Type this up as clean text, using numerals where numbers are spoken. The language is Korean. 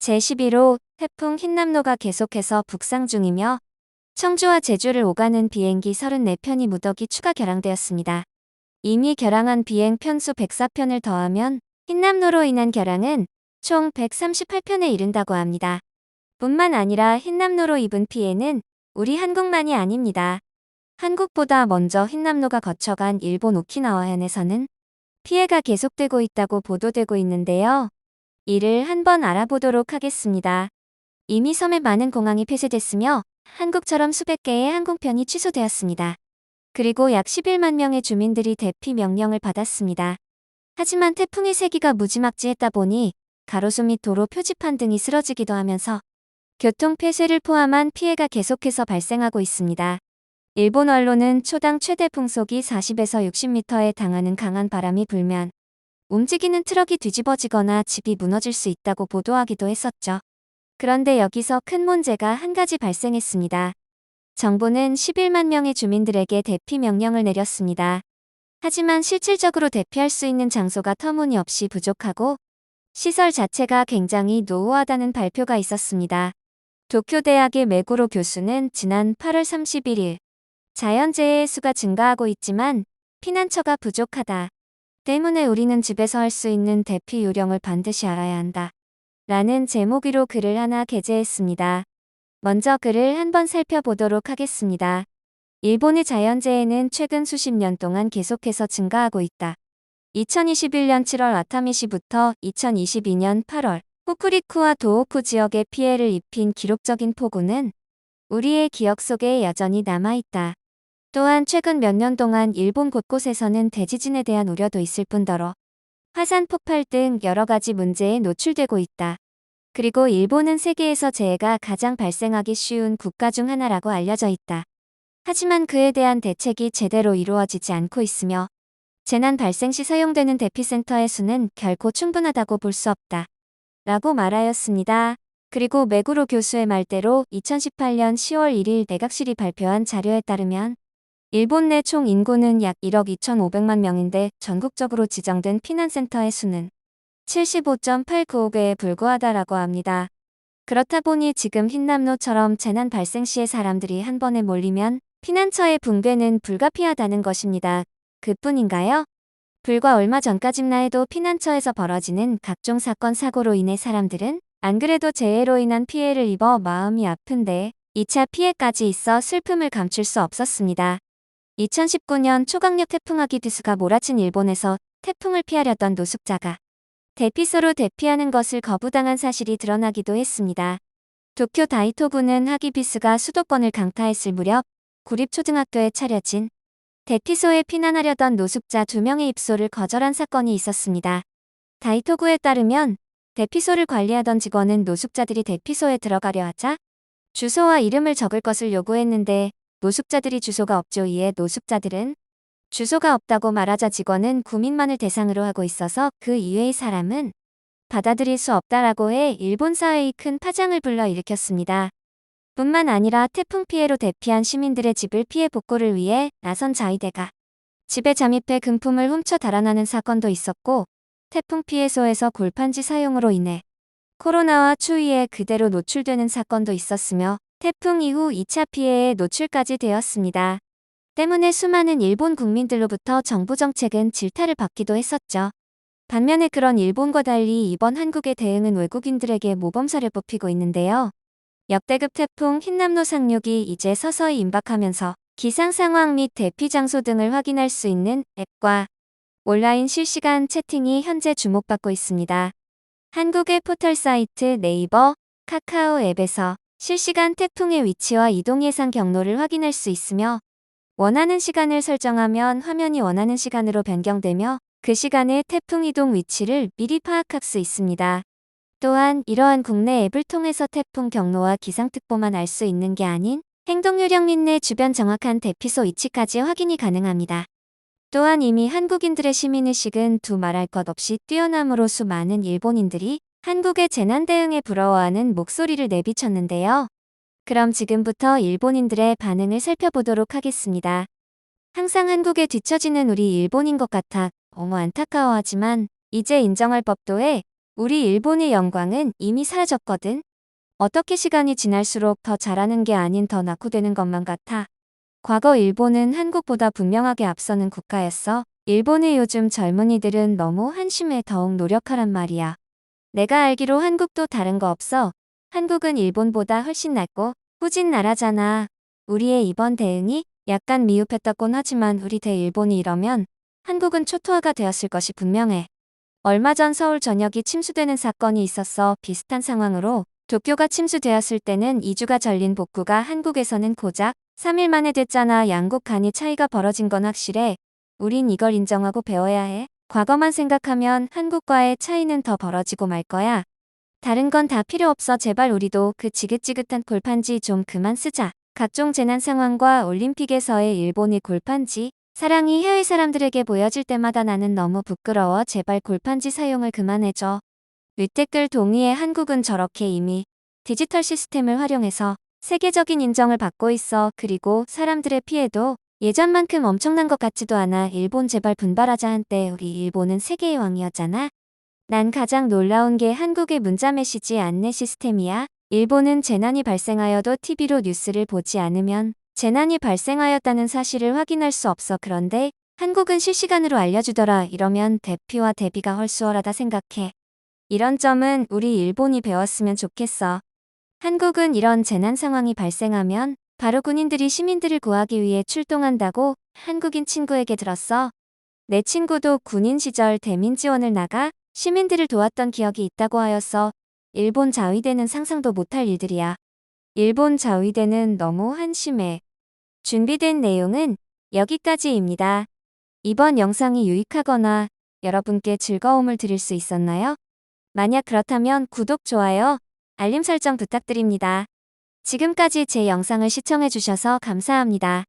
제11호 태풍 흰남노가 계속해서 북상 중이며 청주와 제주를 오가는 비행기 34편이 무더기 추가 결항되었습니다. 이미 결항한 비행 편수 104편을 더하면 흰남노로 인한 결항은 총 138편에 이른다고 합니다. 뿐만 아니라 흰남노로 입은 피해는 우리 한국만이 아닙니다. 한국보다 먼저 흰남노가 거쳐간 일본 오키나와현에서는 피해가 계속되고 있다고 보도되고 있는데요. 이를 한번 알아보도록 하겠습니다. 이미 섬에 많은 공항이 폐쇄됐으며 한국처럼 수백 개의 항공편이 취소되었습니다. 그리고 약 11만 명의 주민들이 대피 명령을 받았습니다. 하지만 태풍의 세기가 무지막지했다 보니 가로수 및 도로 표지판 등이 쓰러지기도 하면서 교통 폐쇄를 포함한 피해가 계속해서 발생하고 있습니다. 일본 언론은 초당 최대 풍속이 40에서 60m에 달하는 강한 바람이 불면 움직이는 트럭이 뒤집어지거나 집이 무너질 수 있다고 보도하기도 했었죠. 그런데 여기서 큰 문제가 한 가지 발생했습니다. 정부는 11만 명의 주민들에게 대피 명령을 내렸습니다. 하지만 실질적으로 대피할 수 있는 장소가 터무니없이 부족하고 시설 자체가 굉장히 노후하다는 발표가 있었습니다. 도쿄대학의 메구로 교수는 지난 8월 31일 자연재해의 수가 증가하고 있지만 피난처가 부족하다. 때문에 우리는 집에서 할 수 있는 대피 요령을 반드시 알아야 한다. 라는 제목 위로 글을 하나 게재했습니다. 먼저 글을 한번 살펴보도록 하겠습니다. 일본의 자연재해는 최근 수십 년 동안 계속해서 증가하고 있다. 2021년 7월 와타미시부터 2022년 8월 호쿠리쿠와 도호쿠 지역에 피해를 입힌 기록적인 폭우는 우리의 기억 속에 여전히 남아있다. 또한 최근 몇 년 동안 일본 곳곳에서는 대지진에 대한 우려도 있을 뿐더러 화산 폭발 등 여러 가지 문제에 노출되고 있다. 그리고 일본은 세계에서 재해가 가장 발생하기 쉬운 국가 중 하나라고 알려져 있다. 하지만 그에 대한 대책이 제대로 이루어지지 않고 있으며 재난 발생 시 사용되는 대피센터의 수는 결코 충분하다고 볼 수 없다. 라고 말하였습니다. 그리고 메구로 교수의 말대로 2018년 10월 1일 내각실이 발표한 자료에 따르면 일본 내 총 인구는 약 1억 2,500만 명인데 전국적으로 지정된 피난센터의 수는 75.895개에 불과하다라고 합니다. 그렇다 보니 지금 흰남노처럼 재난 발생 시에 사람들이 한 번에 몰리면 피난처의 붕괴는 불가피하다는 것입니다. 그뿐인가요? 불과 얼마 전까지만 해도 피난처에서 벌어지는 각종 사건 사고로 인해 사람들은 안 그래도 재해로 인한 피해를 입어 마음이 아픈데 2차 피해까지 있어 슬픔을 감출 수 없었습니다. 2019년 초강력 태풍 아기비스가 몰아친 일본에서 태풍을 피하려던 노숙자가 대피소로 대피하는 것을 거부당한 사실이 드러나기도 했습니다. 도쿄 다이토구는 하기비스가 수도권을 강타했을 무렵 구립초등학교에 차려진 대피소에 피난하려던 노숙자 2명의 입소를 거절한 사건이 있었습니다. 다이토구에 따르면 대피소를 관리하던 직원은 노숙자들이 대피소에 들어가려 하자 주소와 이름을 적을 것을 요구했는데 노숙자들이 주소가 없죠. 이에 노숙자들은 주소가 없다고 말하자 직원은 구민만을 대상으로 하고 있어서 그 이외의 사람은 받아들일 수 없다라고 해 일본 사회의 큰 파장을 불러일으켰습니다. 뿐만 아니라 태풍 피해로 대피한 시민들의 집을 피해 복구를 위해 나선 자위대가 집에 잠입해 금품을 훔쳐 달아나는 사건도 있었고 태풍 피해소에서 골판지 사용으로 인해 코로나와 추위에 그대로 노출되는 사건도 있었으며 태풍 이후 2차 피해에 노출까지 되었습니다. 때문에 수많은 일본 국민들로부터 정부 정책은 질타를 받기도 했었죠. 반면에 그런 일본과 달리 이번 한국의 대응은 외국인들에게 모범사를 뽑히고 있는데요. 역대급 태풍 흰남노 상륙이 이제 서서히 임박하면서 기상 상황 및 대피 장소 등을 확인할 수 있는 앱과 온라인 실시간 채팅이 현재 주목받고 있습니다. 한국의 포털 사이트 네이버, 카카오 앱에서 실시간 태풍의 위치와 이동 예상 경로를 확인할 수 있으며 원하는 시간을 설정하면 화면이 원하는 시간으로 변경되며 그 시간의 태풍 이동 위치를 미리 파악할 수 있습니다. 또한 이러한 국내 앱을 통해서 태풍 경로와 기상특보만 알 수 있는 게 아닌 행동 요령 및 내 주변 정확한 대피소 위치까지 확인이 가능합니다. 또한 이미 한국인들의 시민의식은 두말할 것 없이 뛰어남으로 수많은 일본인들이 한국의 재난 대응에 부러워하는 목소리를 내비쳤는데요. 그럼 지금부터 일본인들의 반응을 살펴보도록 하겠습니다. 항상 한국에 뒤처지는 우리 일본인 것 같아 너무 안타까워하지만 이제 인정할 법도 해 우리 일본의 영광은 이미 사라졌거든. 어떻게 시간이 지날수록 더 잘하는 게 아닌 더 낙후되는 것만 같아. 과거 일본은 한국보다 분명하게 앞서는 국가였어. 일본의 요즘 젊은이들은 너무 한심해. 더욱 노력하란 말이야. 내가 알기로 한국도 다른 거 없어. 한국은 일본보다 훨씬 낫고 후진 나라잖아. 우리의 이번 대응이 약간 미흡했다곤 하지만 우리 대일본이 이러면 한국은 초토화가 되었을 것이 분명해. 얼마 전 서울 전역이 침수되는 사건이 있었어. 비슷한 상황으로 도쿄가 침수되었을 때는 2주가 전린 복구가 한국에서는 고작 3일 만에 됐잖아. 양국 간이 차이가 벌어진 건 확실해. 우린 이걸 인정하고 배워야 해. 과거만 생각하면 한국과의 차이는 더 벌어지고 말 거야. 다른 건 다 필요 없어. 제발 우리도 그 지긋지긋한 골판지 좀 그만 쓰자. 각종 재난 상황과 올림픽에서의 일본의 골판지 사랑이 해외 사람들에게 보여질 때마다 나는 너무 부끄러워. 제발 골판지 사용을 그만해줘. 윗댓글 동의해. 한국은 저렇게 이미 디지털 시스템을 활용해서 세계적인 인정을 받고 있어. 그리고 사람들의 피해도 예전만큼 엄청난 것 같지도 않아. 일본 제발 분발하자. 한때 우리 일본은 세계의 왕이었잖아. 난 가장 놀라운 게 한국의 문자 메시지 안내 시스템이야. 일본은 재난이 발생하여도 TV로 뉴스를 보지 않으면 재난이 발생하였다는 사실을 확인할 수 없어. 그런데 한국은 실시간으로 알려주더라. 이러면 대피와 대비가 헐수월하다 생각해. 이런 점은 우리 일본이 배웠으면 좋겠어. 한국은 이런 재난 상황이 발생하면 바로 군인들이 시민들을 구하기 위해 출동한다고 한국인 친구에게 들었어. 내 친구도 군인 시절 대민 지원을 나가 시민들을 도왔던 기억이 있다고 하였어. 일본 자위대는 상상도 못할 일들이야. 일본 자위대는 너무 한심해. 준비된 내용은 여기까지입니다. 이번 영상이 유익하거나 여러분께 즐거움을 드릴 수 있었나요? 만약 그렇다면 구독, 좋아요, 알림 설정 부탁드립니다. 지금까지 제 영상을 시청해주셔서 감사합니다.